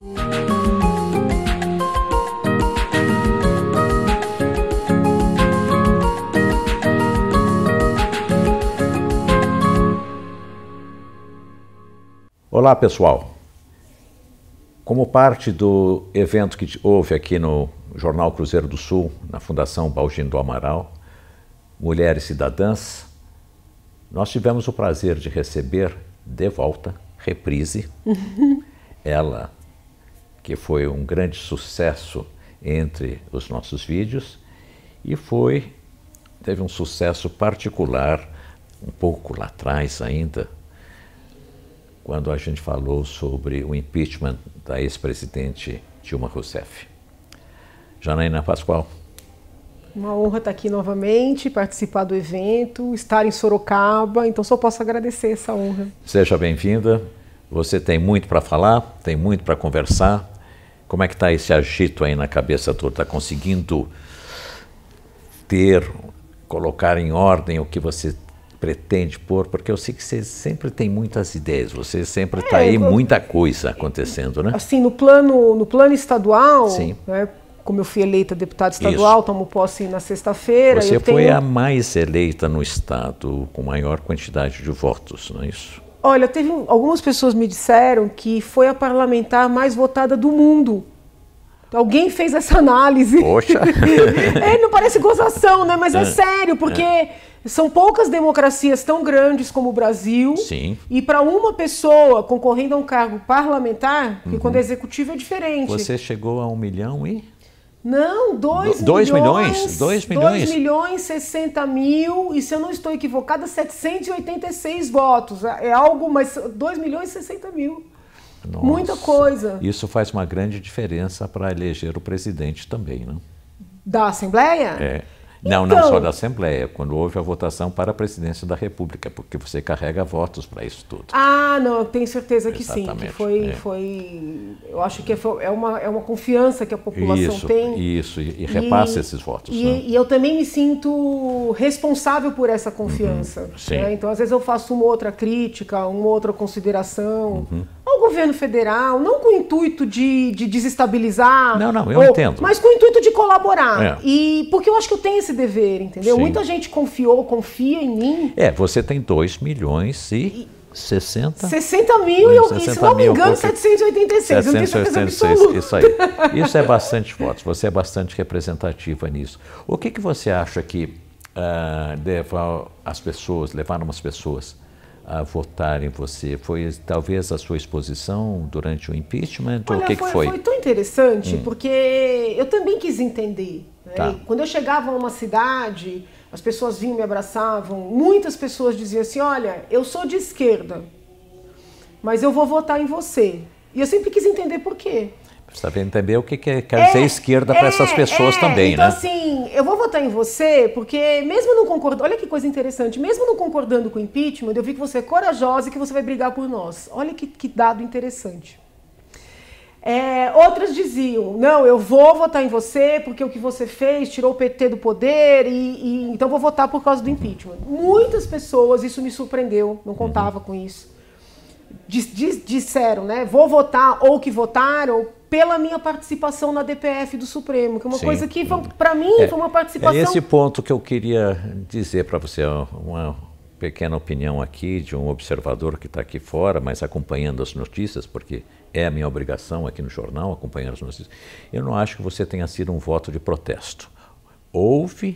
Olá, pessoal. Como parte do evento que houve aqui no Jornal Cruzeiro do Sul, na Fundação Balgino do Amaral, Mulheres Cidadãs, nós tivemos o prazer de receber de volta, reprise, ela que foi um grande sucesso entre os nossos vídeos e teve um sucesso particular um pouco lá atrás ainda, quando a gente falou sobre o impeachment da ex-presidente Dilma Rousseff. Janaína Pascoal. Uma honra estar aqui novamente, participar do evento, estar em Sorocaba, então só posso agradecer essa honra. Seja bem-vinda. Você tem muito para falar, tem muito para conversar. Como é que está esse agito aí na cabeça toda? Está conseguindo colocar em ordem o que você pretende pôr? Porque eu sei que você sempre tem muitas ideias, você sempre está aí, muita coisa acontecendo, né? Assim, no plano estadual, sim, né, como eu fui eleita deputada estadual, tomo posse na sexta-feira. Você foi a mais eleita no estado, com maior quantidade de votos, não é isso? Olha, algumas pessoas me disseram que foi a parlamentar mais votada do mundo. Alguém fez essa análise. Poxa! Não parece gozação, né? Mas é sério, porque são poucas democracias tão grandes como o Brasil. Sim. E para uma pessoa concorrendo a um cargo parlamentar, porque quando é executivo é diferente. Você chegou a 1 milhão e... Não, 2 milhões. 2 milhões 60 mil, e se eu não estou equivocada, 786 votos. É algo, mas 2 milhões e 60 mil. Nossa, muita coisa. Isso faz uma grande diferença para eleger o presidente também, não? Da Assembleia? É. Não, então, não só da Assembleia, quando houve a votação para a presidência da República, porque você carrega votos para isso tudo. Ah, não, eu tenho certeza que exatamente, sim, eu acho que é uma confiança que a população tem. Isso, e repassa esses votos. E eu também me sinto responsável por essa confiança. Né? Então, às vezes eu faço uma outra crítica, uma outra consideração ao governo federal, não com o intuito de desestabilizar. Não, eu entendo. Mas com o intuito de colaborar. E porque eu acho que eu tenho esse dever, entendeu? Sim. Muita gente confia em mim. Você tem 2 milhões e 60 mil, e se não me engano, 786. Eu não tenho certeza absoluta. Isso aí. Isso é bastante votos, você é bastante representativa nisso. O que você acha que levaram as pessoas a votar em você? Foi talvez a sua exposição durante o impeachment? Olha, ou o que foi? Foi tão interessante, porque eu também quis entender. Né? Tá. Quando eu chegava a uma cidade, as pessoas vinham, me abraçavam, muitas pessoas diziam assim, olha, eu sou de esquerda, mas eu vou votar em você. E eu sempre quis entender por quê. Você está entender o que quer dizer esquerda para essas pessoas também, então, né? Então, assim, eu vou votar em você porque mesmo não concordando... Olha que coisa interessante. Mesmo não concordando com o impeachment, eu vi que você é corajosa e que você vai brigar por nós. Olha que dado interessante. Outras diziam, não, eu vou votar em você porque o que você fez tirou o PT do poder então vou votar por causa do impeachment. Muitas pessoas, isso me surpreendeu, não contava com isso, disseram, né, vou votar ou que votaram pela minha participação na DPF do Supremo, que é uma coisa que, para mim, foi uma participação... É esse ponto que eu queria dizer para você, uma pequena opinião aqui de um observador que está aqui fora, mas acompanhando as notícias, porque é a minha obrigação aqui no jornal, acompanhar as notícias. Eu não acho que você tenha sido um voto de protesto.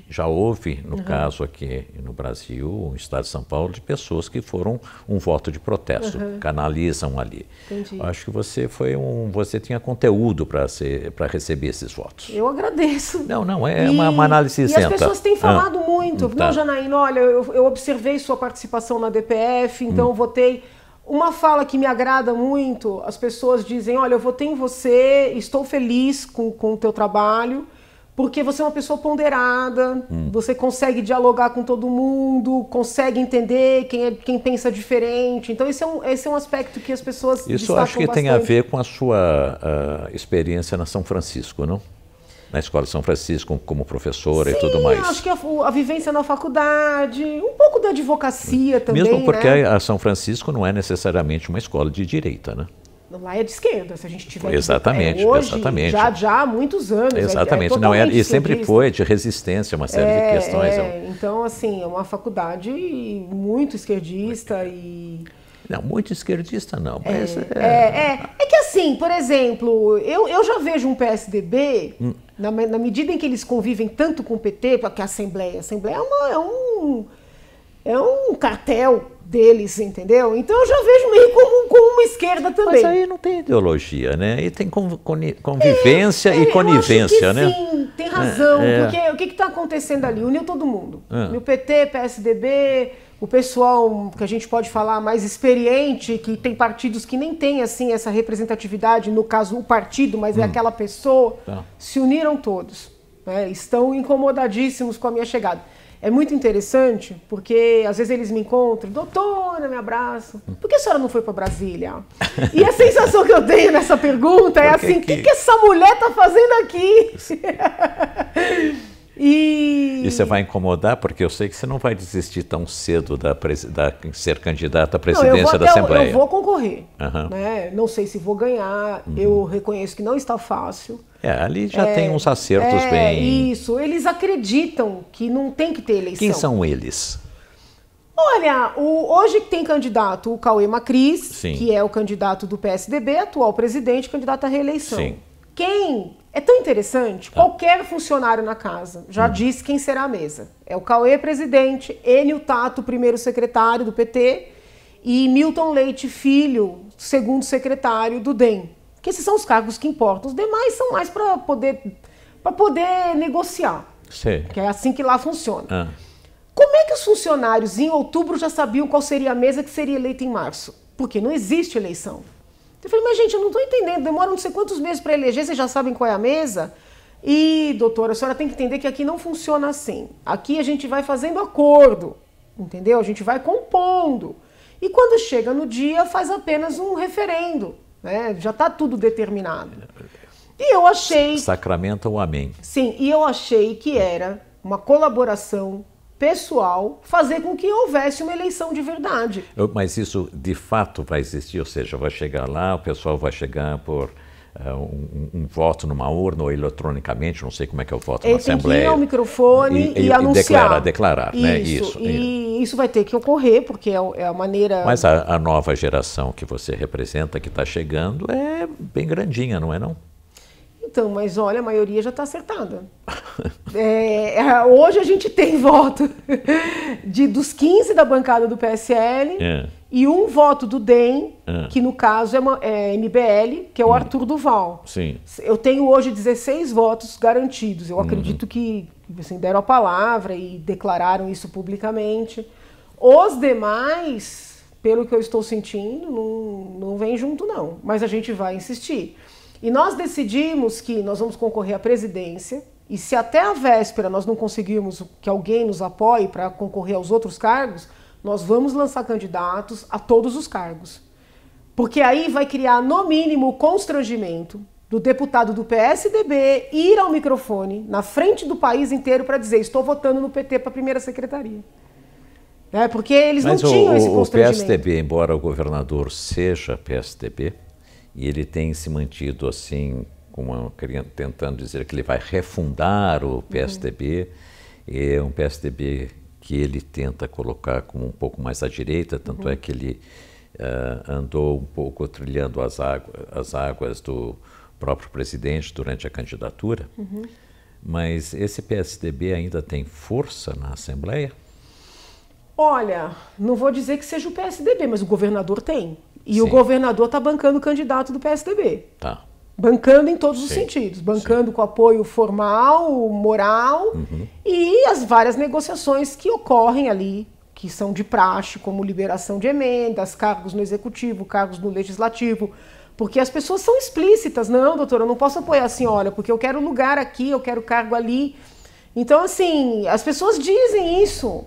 Já houve, no caso aqui no Brasil, no estado de São Paulo, de pessoas que foram um voto de protesto, canalizam ali. Entendi. Acho que você tinha conteúdo para receber esses votos. Eu agradeço. Não, é uma análise isenta. E as pessoas têm falado muito. Não, Janaína, olha, eu observei sua participação na DPF, então eu votei. Uma fala que me agrada muito, as pessoas dizem, olha, eu votei em você, estou feliz com o teu trabalho, porque você é uma pessoa ponderada, você consegue dialogar com todo mundo, consegue entender quem pensa diferente. Então esse é um aspecto que as pessoas destacam bastante. Isso acho que tem a ver com a sua experiência na São Francisco, não? Na Escola de São Francisco como professora. Sim, e tudo mais. Acho que a vivência na faculdade, um pouco da advocacia também. Mesmo porque né? a São Francisco não é necessariamente uma escola de direita, né? lá é de esquerda, se a gente tiver... Exatamente, hoje, exatamente. Já há muitos anos. Exatamente, não é, e sempre foi de resistência, uma série de questões. Então, assim, é uma faculdade muito esquerdista e... Não, muito esquerdista não, mas... É que assim, por exemplo, eu já vejo um PSDB, na medida em que eles convivem tanto com o PT, porque a Assembleia é um cartel deles, entendeu? Então eu já vejo meio como uma esquerda também. Mas aí não tem ideologia, né? Aí tem convivência e conivência, né? Sim, tem razão. Porque o que está acontecendo ali? Uniu todo mundo. Uniu PT, PSDB, o pessoal que a gente pode falar mais experiente, que tem partidos que nem tem assim essa representatividade, no caso o partido, mas é aquela pessoa, se uniram todos. Né? Estão incomodadíssimos com a minha chegada. É muito interessante, porque às vezes eles me encontram, doutora, me abraçam, por que a senhora não foi para Brasília? E a sensação que eu tenho nessa pergunta é assim, o que essa mulher está fazendo aqui? E você vai incomodar, porque eu sei que você não vai desistir tão cedo de ser candidata à presidência da Assembleia. Eu vou concorrer, né? Não sei se vou ganhar, eu reconheço que não está fácil. Ali já tem uns acertos bem... Isso, eles acreditam que não tem que ter eleição. Quem são eles? Olha, hoje tem candidato o Cauê Macris, que é o candidato do PSDB, atual presidente, candidato à reeleição. Sim. Quem... É tão interessante, qualquer funcionário na casa já disse quem será a mesa. É o Cauê presidente, Enio Tato, primeiro secretário do PT, e Milton Leite Filho, segundo secretário do DEM. Que esses são os cargos que importam. Os demais são mais para poder negociar. Sim. Que é assim que lá funciona. Como é que os funcionários em outubro já sabiam qual seria a mesa que seria eleita em março? Porque não existe eleição. Eu falei, mas gente, eu não estou entendendo, demora não sei quantos meses para eleger, vocês já sabem qual é a mesa? E, doutora, a senhora tem que entender que aqui não funciona assim. Aqui a gente vai fazendo acordo, entendeu? A gente vai compondo. E quando chega no dia, faz apenas um referendo, né? Já está tudo determinado. E eu achei... Sacramenta o amém. Sim, e eu achei que era uma colaboração pessoal fazer com que houvesse uma eleição de verdade. Mas isso de fato vai existir, ou seja, vai chegar lá, o pessoal vai chegar por um voto numa urna ou eletronicamente, não sei como é que é o voto na Assembleia. Tem que ir ao microfone e anunciar. Declarar, né? Isso. E isso vai ter que ocorrer, porque é a maneira... Mas a nova geração que você representa, que está chegando, é bem grandinha, não é não? Então, mas olha, a maioria já está acertada. Hoje a gente tem voto dos 15 da bancada do PSL e um voto do DEM, que no caso é MBL, que é o Arthur Duval. Sim. Eu tenho hoje 16 votos garantidos. Eu acredito que assim, deram a palavra e declararam isso publicamente. Os demais, pelo que eu estou sentindo, não vem junto não. Mas a gente vai insistir. E nós decidimos que nós vamos concorrer à presidência e se até a véspera nós não conseguirmos que alguém nos apoie para concorrer aos outros cargos, nós vamos lançar candidatos a todos os cargos. Porque aí vai criar, no mínimo, o constrangimento do deputado do PSDB ir ao microfone na frente do país inteiro para dizer estou votando no PT para a primeira secretaria. Porque eles não tinham esse constrangimento. O PSDB, embora o governador seja PSDB, e ele tem se mantido assim, tentando dizer que ele vai refundar o PSDB. É um PSDB que ele tenta colocar como um pouco mais à direita, tanto é que ele andou um pouco trilhando as águas do próprio presidente durante a candidatura. Mas esse PSDB ainda tem força na Assembleia? Olha, não vou dizer que seja o PSDB, mas o governador tem. E o governador está bancando o candidato do PSDB. Tá. Bancando em todos os sentidos. Bancando com apoio formal, moral e as várias negociações que ocorrem ali, que são de praxe, como liberação de emendas, cargos no executivo, cargos no legislativo. Porque as pessoas são explícitas. Não, doutora, eu não posso apoiar assim, olha, porque eu quero lugar aqui, eu quero cargo ali. Então, assim, as pessoas dizem isso.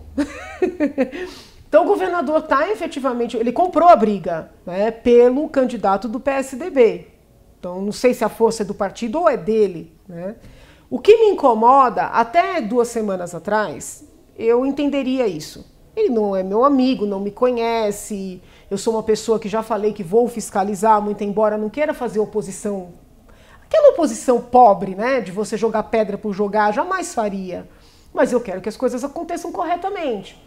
Então o governador está efetivamente, ele comprou a briga, né, pelo candidato do PSDB. Então não sei se a força é do partido ou é dele, né? O que me incomoda, até 2 semanas atrás, eu entenderia isso. Ele não é meu amigo, não me conhece, Eu sou uma pessoa que já falei que vou fiscalizar, muito embora não queira fazer oposição. Aquela oposição pobre, né, de você jogar pedra por jogar, jamais faria. Mas eu quero que as coisas aconteçam corretamente.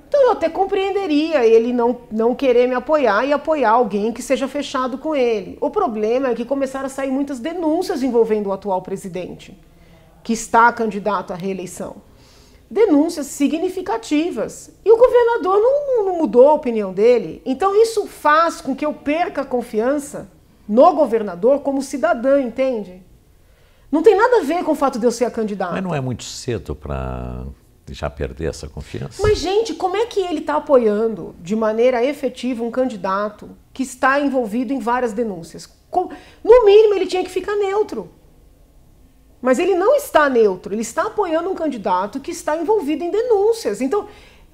Então eu até compreenderia ele não querer me apoiar e apoiar alguém que seja fechado com ele. O problema é que começaram a sair muitas denúncias envolvendo o atual presidente, que está candidato à reeleição. Denúncias significativas. E o governador não mudou a opinião dele. Então isso faz com que eu perca a confiança no governador como cidadã, entende? Não tem nada a ver com o fato de eu ser a candidata. Mas não é muito cedo para já perder essa confiança? Mas, gente, como é que ele está apoiando de maneira efetiva um candidato que está envolvido em várias denúncias? No mínimo, ele tinha que ficar neutro. Mas ele não está neutro, ele está apoiando um candidato que está envolvido em denúncias. Então,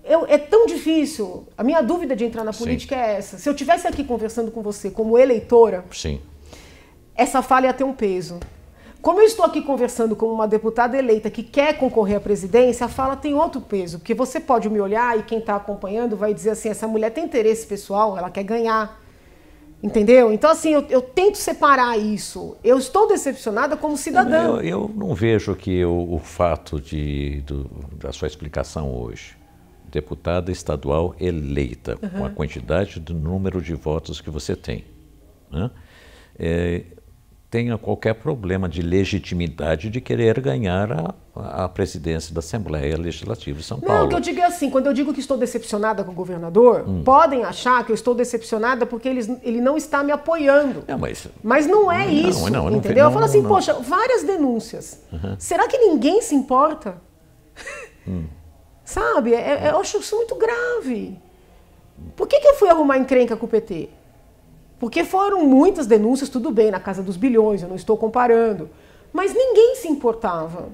é tão difícil. A minha dúvida de entrar na política é essa. Se eu estivesse aqui conversando com você como eleitora, essa fala ia ter um peso. Como eu estou aqui conversando como uma deputada eleita que quer concorrer à presidência, a fala tem outro peso, porque você pode me olhar e quem está acompanhando vai dizer assim, essa mulher tem interesse pessoal, ela quer ganhar, entendeu? Então assim, eu tento separar isso. Eu estou decepcionada como cidadã. Eu não vejo que o fato da sua explicação hoje, deputada estadual eleita, com a quantidade do número de votos que você tem, né? Tenha qualquer problema de legitimidade de querer ganhar a presidência da Assembleia Legislativa de São Paulo. Não, o que eu digo é assim, quando eu digo que estou decepcionada com o governador, podem achar que eu estou decepcionada porque ele não está me apoiando. Não, mas não é isso, entendeu? Eu falo assim, poxa, várias denúncias. Será que ninguém se importa? Sabe? Eu acho isso muito grave. Por que eu fui arrumar encrenca com o PT? Porque foram muitas denúncias, tudo bem, na casa dos bilhões, eu não estou comparando. Mas ninguém se importava.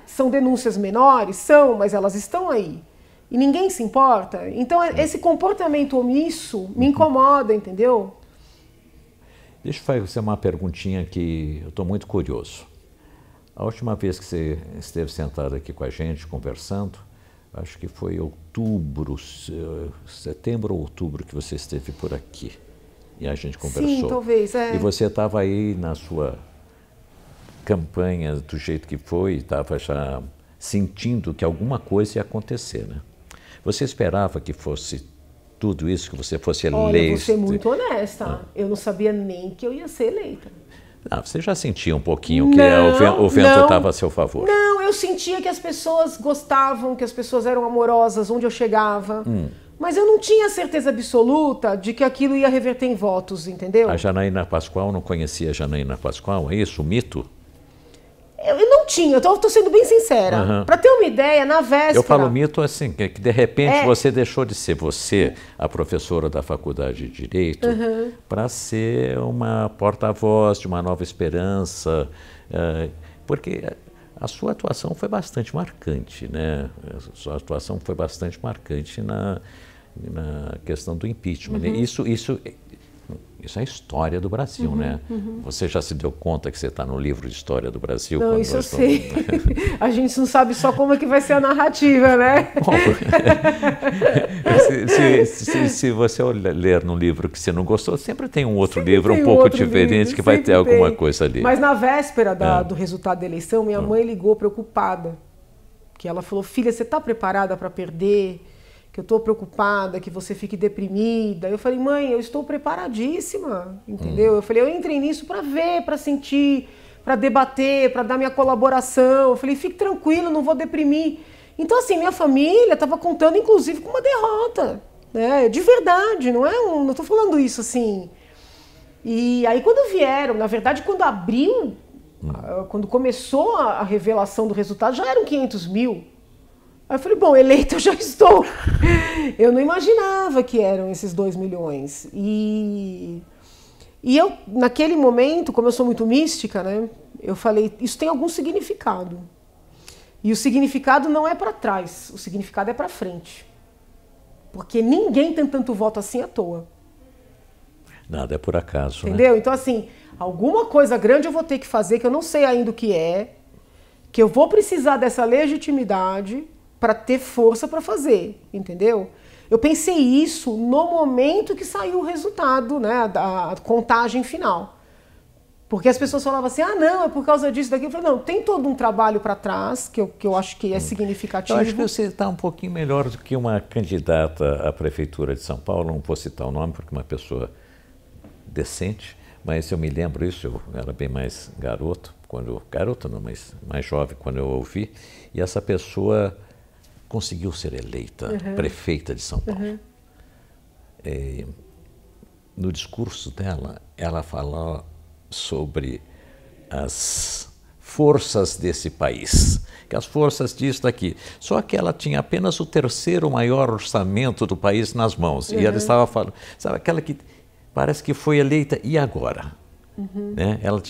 São denúncias menores? São, mas elas estão aí. E ninguém se importa. Então, esse comportamento omisso me incomoda, entendeu? Deixa eu fazer uma perguntinha que eu estou muito curioso. A última vez que você esteve sentado aqui com a gente, conversando, acho que foi setembro ou outubro que você esteve por aqui. E a gente conversou. Sim, talvez, E você estava aí na sua campanha do jeito que foi, estava já sentindo que alguma coisa ia acontecer, né? Você esperava que fosse tudo isso, que você fosse eleita? Olha, vou ser muito honesta. Eu não sabia nem que eu ia ser eleita. Não, você já sentia um pouquinho que o vento estava a seu favor? Não, eu sentia que as pessoas gostavam, que as pessoas eram amorosas onde eu chegava. Mas eu não tinha certeza absoluta de que aquilo ia reverter em votos, entendeu? A Janaína Pascoal não conhecia a Janaína Pascoal, é isso? O mito? Eu não tinha, eu estou sendo bem sincera. Para ter uma ideia, na véspera... Eu falo mito assim, que de repente você deixou de ser você, a professora da Faculdade de Direito, para ser uma porta-voz de uma nova esperança, porque a sua atuação foi bastante marcante, né? A sua atuação foi bastante marcante na questão do impeachment. Isso é a história do Brasil, né? Você já se deu conta que você está no livro de História do Brasil? Não, isso eu sei. A gente não sabe só como é que vai ser a narrativa, né? Bom, se você ler num livro que você não gostou, sempre tem um outro livro um pouco diferente que vai ter alguma coisa ali. Mas na véspera do resultado da eleição, minha mãe ligou preocupada. Que ela falou, filha, você está preparada para perder? Que eu estou preocupada, que você fique deprimida. Eu falei, mãe, eu estou preparadíssima, entendeu? Eu falei, eu entrei nisso para ver, para sentir, para debater, para dar minha colaboração. Eu falei, fique tranquilo, não vou deprimir. Então, assim, minha família estava contando, inclusive, com uma derrota, né? De verdade, não estou falando isso assim. E aí, quando vieram, na verdade, quando abriu, quando começou a revelação do resultado, já eram 500 mil. Aí eu falei, bom, eleita eu já estou. Eu não imaginava que eram esses 2 milhões. E eu, naquele momento, como eu sou muito mística, né, eu falei, isso tem algum significado. E o significado não é para trás, o significado é para frente. Porque ninguém tem tanto voto assim à toa. Nada é por acaso, entendeu? Né? Então, assim, alguma coisa grande eu vou ter que fazer, que eu não sei ainda o que é, que eu vou precisar dessa legitimidade para ter força para fazer, entendeu? Eu pensei isso no momento que saiu o resultado, né, da contagem final. Porque as pessoas falavam assim, ah, não, é por causa disso, daqui. Eu falei, não, tem todo um trabalho para trás, que eu acho que é significativo. Eu acho que você está um pouquinho melhor do que uma candidata à Prefeitura de São Paulo, não vou citar o nome, porque é uma pessoa decente, mas eu me lembro isso, eu era bem mais garoto não, mas mais jovem quando eu ouvi, e essa pessoa conseguiu ser eleita prefeita de São Paulo. No discurso dela, ela falou sobre as forças desse país, que as forças disso daqui. Só que ela tinha apenas o terceiro maior orçamento do país nas mãos. E ela estava falando, sabe, aquela que parece que foi eleita, e agora? Né? Ela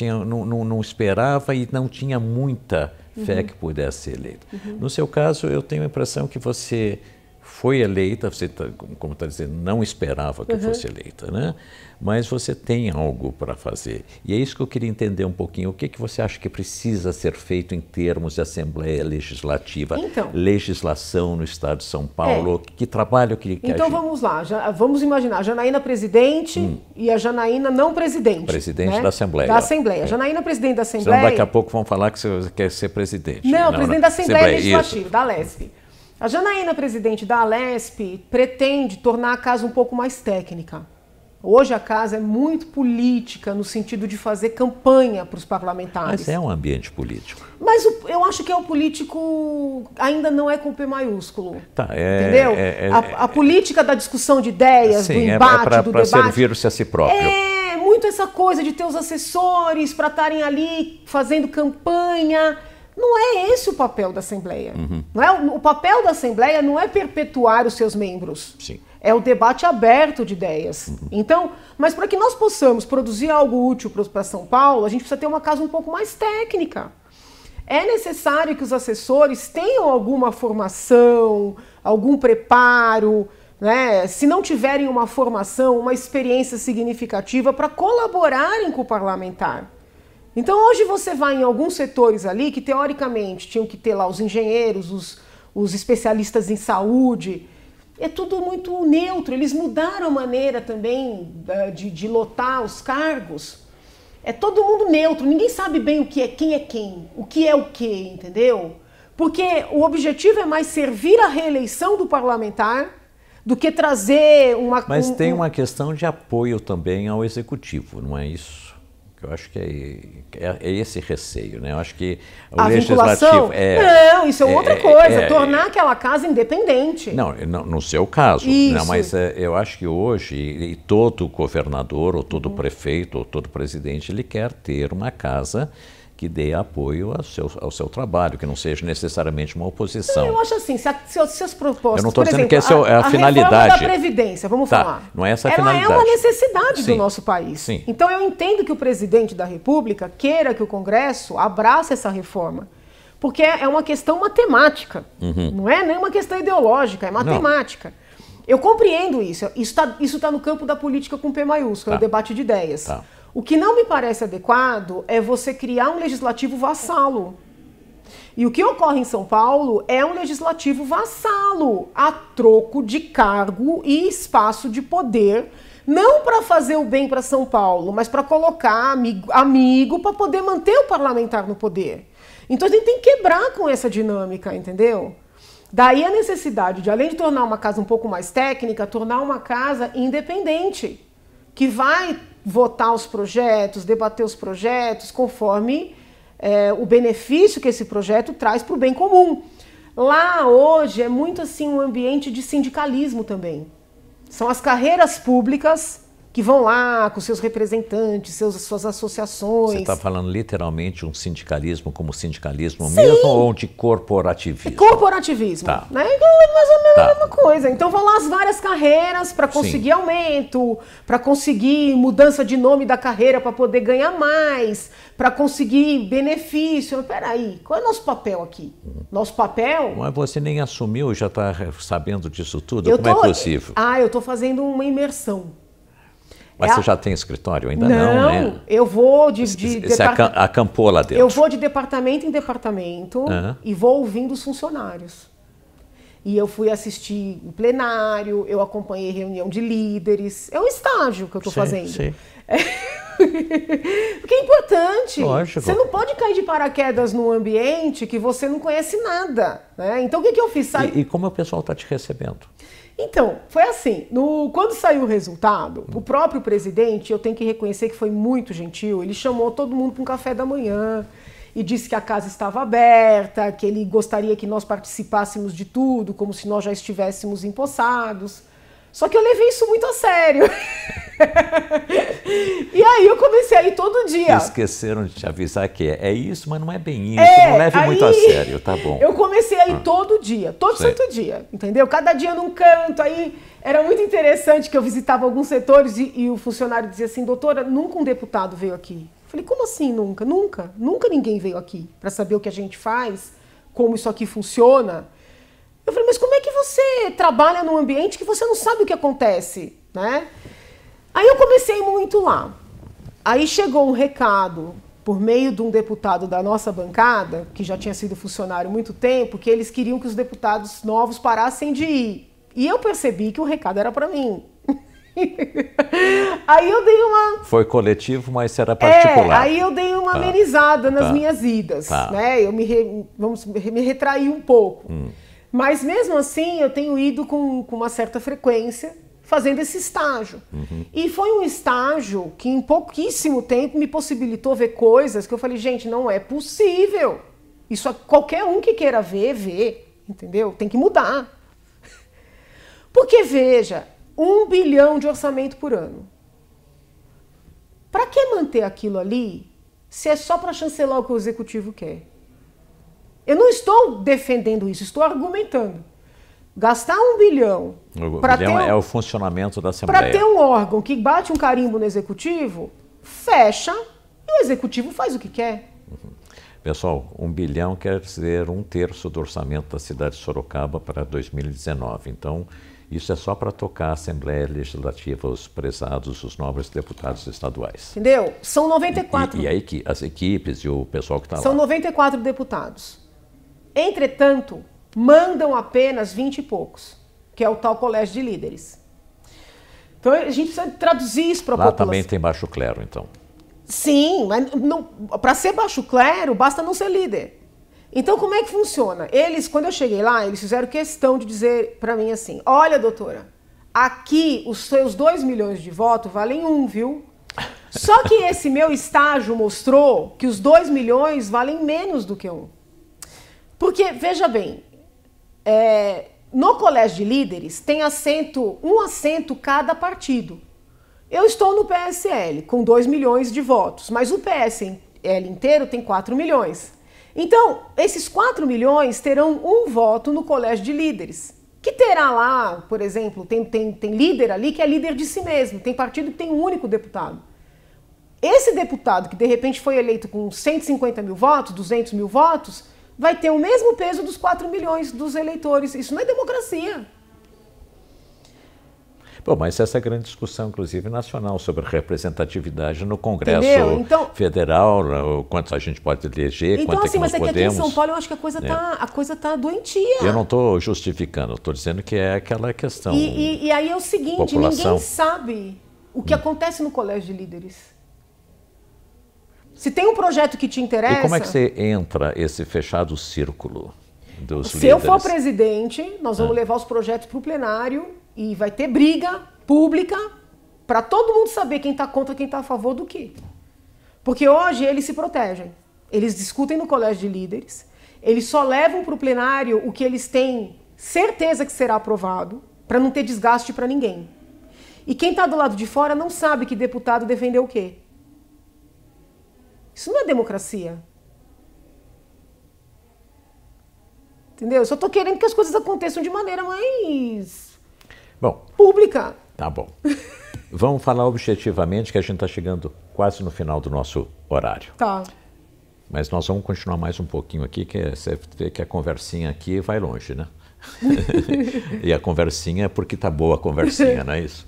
não esperava e não tinha muita fé que pudesse ser eleita. No seu caso, eu tenho a impressão que você foi eleita, você, como está dizendo, não esperava que fosse eleita, né? Mas você tem algo para fazer. E é isso que eu queria entender um pouquinho. O que você acha que precisa ser feito em termos de Assembleia Legislativa, legislação no Estado de São Paulo? Que trabalho que Então vamos lá, vamos imaginar a Janaína presidente e a Janaína não presidente. Presidente, né? Da Assembleia. Da Assembleia. Janaína presidente da Assembleia. Senão daqui a pouco vão falar que você quer ser presidente. Não, presidente da Assembleia Legislativa, da Alesp. A Janaína, presidente da Alesp, pretende tornar a casa um pouco mais técnica. Hoje a casa é muito política, no sentido de fazer campanha para os parlamentares. Mas é um ambiente político. Mas eu acho que é o político ainda não é com P maiúsculo. Tá, entendeu? A política da discussão de ideias, do embate, do debate. Para servir-se a si próprio. É muito essa coisa de ter os assessores para estarem ali fazendo campanha. Não é esse o papel da Assembleia. Não é, o papel da Assembleia não é perpetuar os seus membros. Sim. É o debate aberto de ideias. Então, mas para que nós possamos produzir algo útil para São Paulo, a gente precisa ter uma casa um pouco mais técnica. É necessário que os assessores tenham alguma formação, algum preparo, né? Se não tiverem uma formação, uma experiência significativa para colaborarem com o parlamentar. Então hoje você vai em alguns setores ali que teoricamente tinham que ter lá os engenheiros, os especialistas em saúde, é tudo muito neutro, eles mudaram a maneira também de lotar os cargos, é todo mundo neutro, ninguém sabe bem o que é quem, o que é o que, entendeu? Porque o objetivo é mais servir a reeleição do parlamentar do que trazer uma... Mas tem uma questão de apoio também ao executivo, não é isso? Eu acho que é esse receio, né? Eu acho que o legislativo... Não, isso é outra coisa, tornar aquela casa independente. Não, no seu caso, não, mas eu acho que hoje, e todo governador, ou todo prefeito, ou todo presidente, ele quer ter uma casa que dê apoio ao seu trabalho, que não seja necessariamente uma oposição. Eu acho assim, se as propostas... Eu não estou dizendo que essa é a finalidade. A reforma da Previdência, vamos falar. Não é essa a finalidade. Ela é uma necessidade do nosso país. Sim. Então eu entendo que o presidente da República queira que o Congresso abrace essa reforma, porque é uma questão matemática, não é nem uma questão ideológica, é matemática. Não. Eu compreendo isso. Isso tá no campo da política com P maiúsculo, é o debate de ideias. O que não me parece adequado é você criar um legislativo vassalo. E o que ocorre em São Paulo é um legislativo vassalo, a troco de cargo e espaço de poder, não para fazer o bem para São Paulo, mas para colocar amigo para poder manter o parlamentar no poder. Então a gente tem que quebrar com essa dinâmica, entendeu? Daí a necessidade de, além de tornar uma casa um pouco mais técnica, tornar uma casa independente, que vai votar os projetos, debater os projetos, conforme o benefício que esse projeto traz para o bem comum. Lá hoje é muito assim um ambiente de sindicalismo também. São as carreiras públicas que vão lá com seus representantes, suas associações. Você está falando literalmente um sindicalismo como sindicalismo mesmo ou de corporativismo? Corporativismo, né? Mais ou menos a mesma coisa. Então vão lá as várias carreiras para conseguir aumento, para conseguir mudança de nome da carreira para poder ganhar mais, para conseguir benefício. Mas peraí, qual é o nosso papel aqui? Nosso papel... Mas você nem assumiu, já está sabendo disso tudo? Como é possível? Eu estou fazendo uma imersão. Mas você já tem escritório? Ainda não, né? Não, eu vou Você acampou lá dentro? Eu vou de departamento em departamento e vou ouvindo os funcionários. E eu fui assistir o plenário, eu acompanhei reunião de líderes. É um estágio que eu estou fazendo. Sim. Porque é importante. Lógico. Você não pode cair de paraquedas num ambiente que você não conhece nada, né? Então o que eu fiz? E como o pessoal está te recebendo? Então, foi assim, quando saiu o resultado, o próprio presidente, eu tenho que reconhecer que foi muito gentil, ele chamou todo mundo para um café da manhã e disse que a casa estava aberta, que ele gostaria que nós participássemos de tudo, como se nós já estivéssemos empossados. Só que eu levei isso muito a sério. E aí eu comecei a ir todo dia. Esqueceram de te avisar que é isso, mas não é bem isso. Não leve muito a sério, tá bom. Eu comecei a ir todo dia, todo santo dia, entendeu? Cada dia num canto. Aí era muito interessante que eu visitava alguns setores e o funcionário dizia assim, doutora, nunca um deputado veio aqui. Eu falei, como assim nunca? Nunca. Nunca ninguém veio aqui para saber o que a gente faz, como isso aqui funciona. Eu falei, mas como é que você trabalha num ambiente que você não sabe o que acontece, né? Aí eu comecei muito lá. Aí chegou um recado por meio de um deputado da nossa bancada, que já tinha sido funcionário há muito tempo, que eles queriam que os deputados novos parassem de ir. E eu percebi que o recado era para mim. Aí eu dei uma... Foi coletivo, mas era particular. Aí eu dei uma amenizada nas minhas idas, né? Eu vamos me retrair um pouco. Mas mesmo assim eu tenho ido com uma certa frequência fazendo esse estágio. E foi um estágio que em pouquíssimo tempo me possibilitou ver coisas que eu falei, gente, não é possível. Isso qualquer um que queira ver, vê, entendeu? Tem que mudar. Porque veja, 1 bilhão de orçamento por ano. Para que manter aquilo ali se é só para chancelar o que o executivo quer? Eu não estou defendendo isso, estou argumentando. Gastar 1 bilhão... é o funcionamento da Assembleia. Para ter um órgão que bate um carimbo no executivo, fecha e o executivo faz o que quer. Pessoal, 1 bilhão quer dizer 1/3 do orçamento da cidade de Sorocaba para 2019. Então, isso é só para tocar a Assembleia Legislativa, os prezados, os nobres deputados estaduais. Entendeu? São 94... E aí as equipes e o pessoal que está lá. São 94 deputados. Entretanto, mandam apenas 20 e poucos, que é o tal colégio de líderes. Então a gente precisa traduzir isso para a população. Lá também tem baixo clero, então. Sim, mas para ser baixo clero, basta não ser líder. Então como é que funciona? Quando eu cheguei lá, eles fizeram questão de dizer para mim assim, olha doutora, aqui os seus 2 milhões de votos valem 1, viu? Só que esse meu estágio mostrou que os 2 milhões valem menos do que 1. Porque, veja bem, no colégio de líderes tem um assento cada partido. Eu estou no PSL com 2 milhões de votos, mas o PSL inteiro tem 4 milhões. Então, esses 4 milhões terão um voto no colégio de líderes, que terá lá, por exemplo, tem líder ali que é líder de si mesmo, tem partido que tem um único deputado. Esse deputado que de repente foi eleito com 150 mil votos, 200 mil votos, vai ter o mesmo peso dos 4 milhões dos eleitores. Isso não é democracia. Bom, mas essa é a grande discussão, inclusive, nacional, sobre representatividade no Congresso Federal, quantos a gente pode eleger, quanto assim, é que nós podemos. Então, mas aqui em São Paulo eu acho que a coisa tá doentia. Eu não estou justificando, estou dizendo que é aquela questão. E aí é o seguinte, ninguém sabe o que acontece no colégio de líderes. Se tem um projeto que te interessa... E como é que você entra esse fechado círculo dos líderes? Se eu for presidente, nós vamos levar os projetos para o plenário e vai ter briga pública para todo mundo saber quem está contra, quem está a favor do quê. Porque hoje eles se protegem. Eles discutem no colégio de líderes, eles só levam para o plenário o que eles têm certeza que será aprovado, para não ter desgaste para ninguém. E quem está do lado de fora não sabe que deputado defendeu o quê. Isso não é democracia. Entendeu? Eu só estou querendo que as coisas aconteçam de maneira mais pública. Tá bom. Vamos falar objetivamente, que a gente está chegando quase no final do nosso horário. Tá. Mas nós vamos continuar mais um pouquinho aqui, que você vê que a conversinha aqui vai longe, né? E a conversinha é porque tá boa a conversinha, não é isso?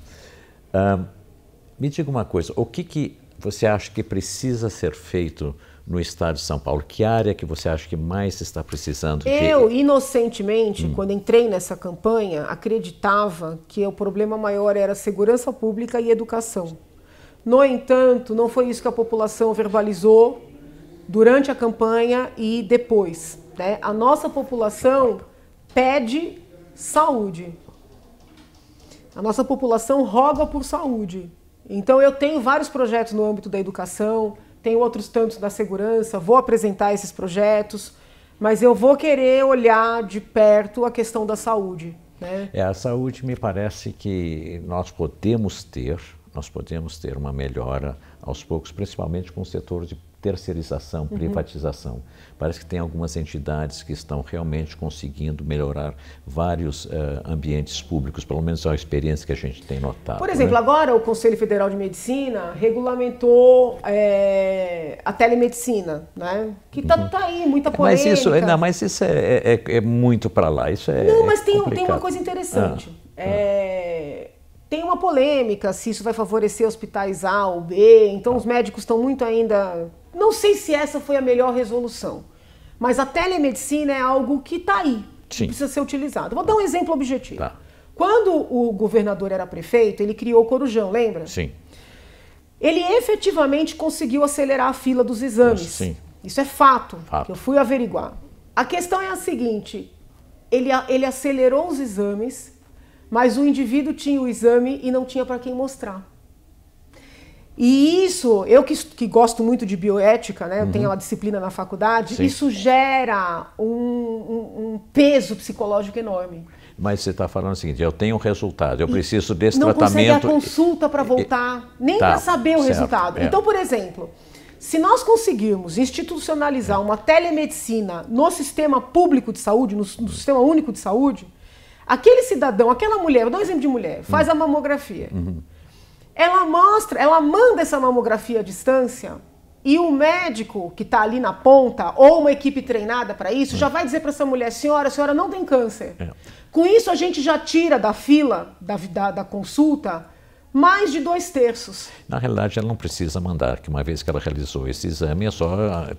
Me diga uma coisa, o que você acha que precisa ser feito no estado de São Paulo? Que área que você acha que mais está precisando? Eu, inocentemente, quando entrei nessa campanha, acreditava que o problema maior era segurança pública e educação. No entanto, não foi isso que a população verbalizou durante a campanha e depois, né? A nossa população pede saúde. A nossa população roga por saúde. Então eu tenho vários projetos no âmbito da educação, tenho outros tantos da segurança, vou apresentar esses projetos, mas eu vou querer olhar de perto a questão da saúde, né? A saúde me parece que nós podemos ter uma melhora aos poucos, principalmente com o setor de terceirização, privatização. Parece que tem algumas entidades que estão realmente conseguindo melhorar vários ambientes públicos, pelo menos é a experiência que a gente tem notado. Por exemplo, agora o Conselho Federal de Medicina regulamentou a telemedicina, né? Que tá aí, muita polêmica. Mas isso é muito para lá. Isso não, mas tem uma coisa interessante. Tem uma polêmica se isso vai favorecer hospitais A ou B, então os médicos estão muito ainda... Não sei se essa foi a melhor resolução, mas a telemedicina é algo que está aí, que precisa ser utilizado. Vou dar um exemplo objetivo. Tá. Quando o governador era prefeito, ele criou o Corujão, lembra? Sim. Ele efetivamente conseguiu acelerar a fila dos exames. Sim. Isso é fato, que eu fui averiguar. A questão é a seguinte, ele acelerou os exames, mas o indivíduo tinha o exame e não tinha para quem mostrar. E isso, eu que gosto muito de bioética, né, eu tenho uma disciplina na faculdade, isso gera um peso psicológico enorme. Mas você está falando o seguinte, eu tenho um resultado, eu preciso desse não tratamento... Não consegue a consulta para voltar, nem para saber o resultado. Então, por exemplo, se nós conseguirmos institucionalizar uma telemedicina no sistema público de saúde, no sistema único de saúde, aquele cidadão, aquela mulher, vou dar um exemplo de mulher, faz a mamografia. Ela manda essa mamografia à distância e o médico que está ali na ponta, ou uma equipe treinada para isso, já vai dizer para essa mulher, senhora, a senhora não tem câncer. Com isso a gente já tira da fila, da consulta, mais de 2/3. Na realidade, ela não precisa mandar, que uma vez que ela realizou esse exame, é só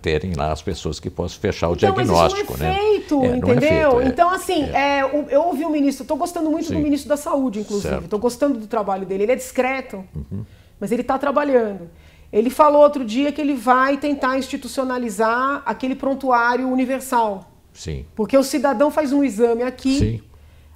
terem lá as pessoas que possam fechar o diagnóstico. Mas isso não é feito, entendeu? Não é feito, então, assim, eu ouvi o ministro, estou gostando muito do ministro da Saúde, inclusive, estou gostando do trabalho dele, ele é discreto, mas ele está trabalhando. Ele falou outro dia que ele vai tentar institucionalizar aquele prontuário universal. Sim. Porque o cidadão faz um exame aqui,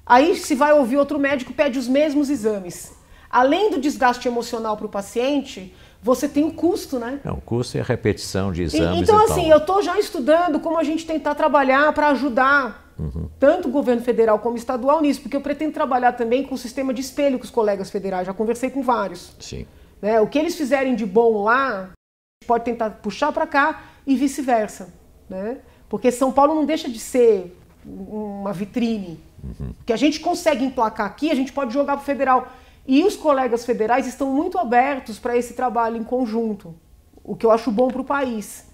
aí se vai ouvir outro médico, pede os mesmos exames. Além do desgaste emocional para o paciente, você tem o custo, né? O custo é a repetição de exames. Então, assim, eu estou já estudando como a gente tentar trabalhar para ajudar tanto o governo federal como estadual nisso, porque eu pretendo trabalhar também com o sistema de espelho com os colegas federais, já conversei com vários. Sim. Né? O que eles fizerem de bom lá, a gente pode tentar puxar para cá e vice-versa, né? Porque São Paulo não deixa de ser uma vitrine. O que a gente consegue emplacar aqui, a gente pode jogar para o federal. E os colegas federais estão muito abertos para esse trabalho em conjunto, o que eu acho bom para o país.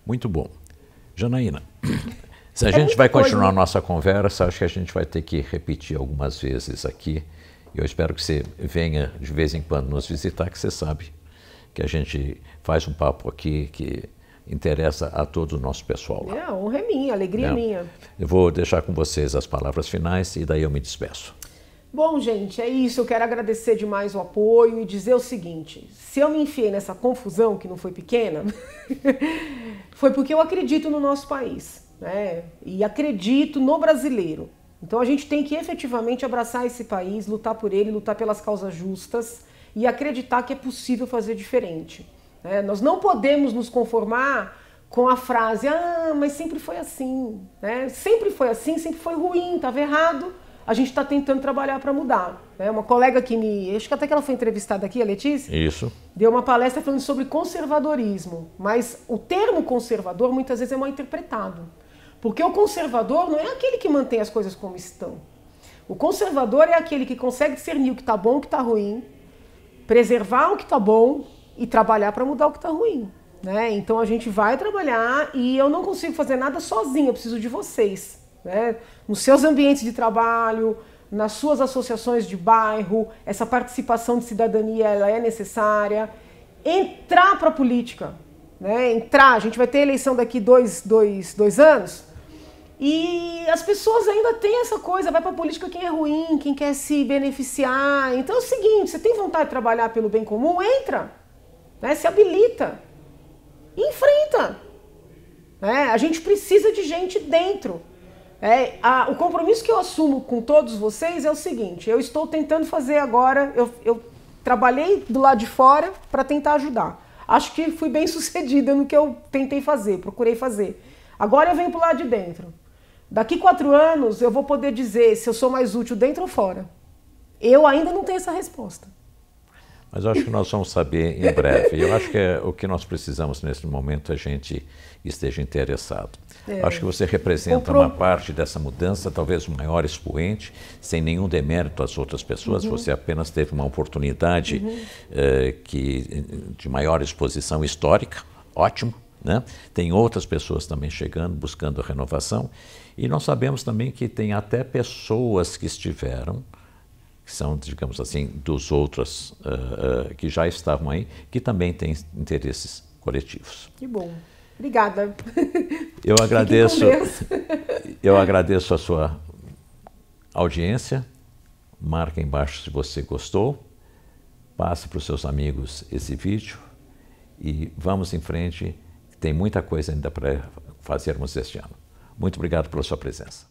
Muito bom. Janaína, se a gente vai continuar a nossa conversa, acho que a gente vai ter que repetir algumas vezes aqui. Eu espero que você venha de vez em quando nos visitar, que você sabe que a gente faz um papo aqui que interessa a todo o nosso pessoal lá. A honra é minha, a alegria é minha. Eu vou deixar com vocês as palavras finais e daí eu me despeço. Bom, gente, é isso. Eu quero agradecer demais o apoio e dizer o seguinte, se eu me enfiei nessa confusão, que não foi pequena, foi porque eu acredito no nosso país, né? E acredito no brasileiro. Então a gente tem que efetivamente abraçar esse país, lutar por ele, lutar pelas causas justas e acreditar que é possível fazer diferente, né? Nós não podemos nos conformar com a frase, mas sempre foi assim, né? Sempre foi assim, sempre foi ruim, estava errado. A gente está tentando trabalhar para mudar. Né? Uma colega que acho que até que ela foi entrevistada aqui, a Letícia, isso, deu uma palestra falando sobre conservadorismo. Mas o termo conservador muitas vezes é mal interpretado. Porque o conservador não é aquele que mantém as coisas como estão. O conservador é aquele que consegue discernir o que está bom e o que está ruim, preservar o que está bom e trabalhar para mudar o que está ruim. Né? Então a gente vai trabalhar e eu não consigo fazer nada sozinha, eu preciso de vocês. Né? Nos seus ambientes de trabalho, nas suas associações de bairro, essa participação de cidadania ela é necessária entrar para a política, né? Entrar, a gente vai ter eleição daqui dois anos, e as pessoas ainda têm essa coisa, vai para a política quem é ruim, quem quer se beneficiar. Então é o seguinte, você tem vontade de trabalhar pelo bem comum? Entra, né? Se habilita, enfrenta. A gente precisa de gente dentro. O compromisso que eu assumo com todos vocês é o seguinte, eu estou tentando fazer agora, eu trabalhei do lado de fora para tentar ajudar. Acho que fui bem sucedida no que eu tentei fazer, procurei fazer. Agora eu venho para o lado de dentro. Daqui 4 anos eu vou poder dizer se eu sou mais útil dentro ou fora. Eu ainda não tenho essa resposta. Mas eu acho que nós vamos saber em breve. Eu acho que o que nós precisamos nesse momento é a gente esteja interessado. Acho que você representa uma parte dessa mudança, talvez o maior expoente, sem nenhum demérito às outras pessoas. Você apenas teve uma oportunidade de maior exposição histórica, ótimo, né? Tem outras pessoas também chegando, buscando a renovação. E nós sabemos também que tem até pessoas que estiveram, que são, digamos assim, dos outros que já estavam aí, que também têm interesses coletivos. Que bom. Obrigada. Eu agradeço a sua audiência. Marca embaixo se você gostou. Passe para os seus amigos esse vídeo e vamos em frente. Tem muita coisa ainda para fazermos este ano. Muito obrigado pela sua presença.